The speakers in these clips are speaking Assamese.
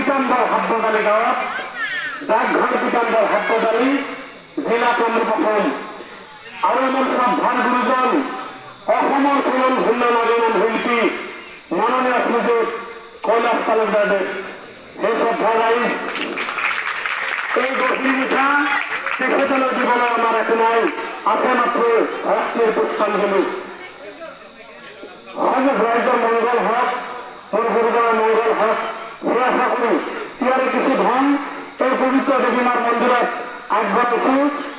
পিতাম্বৰ হাব্বদালি গাঁৱত ডাকঘৰ পিতাম্বৰ হাব্বদালি জিলা কৰ্মীপক্ষম আৰু আমাৰ শ্ৰদ্ধাৰ গুৰুজন অসমৰ চলন ভিন্ন নৱীন শিল্পী মাননীয় শ্ৰীযুত কৈলাশ তালুকদাৰদেৱ সেই শ্ৰদ্ধা ৰাইজ এই গভীৰ নিশা তেখেতলৈ দিবলৈ আমাৰ একো নাই আছে মাত্ৰ ৰাষ্ট্ৰীয় পুষ্পাঞ্জলি সমাজ ৰাইজৰ মংগল হওক মোৰ গুৰুজনৰ মংগল হওক সেই আশা কৰি ইয়াৰে কিছু ধন এই পবিত্ৰ দেৱী মাৰ মন্দিৰত আগবঢ়াইছো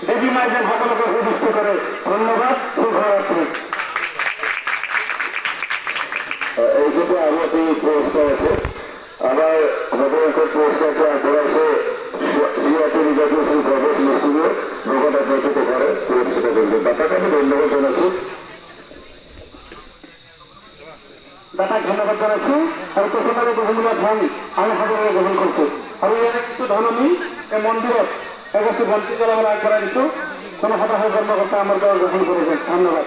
দেৱী মাই যেন সকলোকে সুদৃষ্টি কৰে ধন্যবাদ শুভৰাত্ৰি এইটো আৰু এটি পুৰস্কাৰ আছে আমাৰ সকলোকে পুৰস্কাৰটো আগবঢ়াইছে জিয়াতি নিজাতি শ্ৰী ভৱেশ মিস্ত্ৰীয়ে লগত অধ্যক্ষতা কৰে পুৰস্কৃত কৰিছে দাতাক আমি ধন্যবাদ জনাইছো দাতাক ধন্যবাদ জনাইছো আৰু তেখেতৰে বহুমূলীয়া ধন আমি সকলোৱে গ্ৰহণ কৰিছো আৰু ইয়াৰে কিছু ধন আমি এই মন্দিৰত এগছি বন্তি জ্বলাবলৈ আগবঢ়াই দিছো কোনো সদায় কৰ্মকৰ্তা আমাৰ দ্বাৰা গ্ৰহণ কৰিছে ধন্যবাদ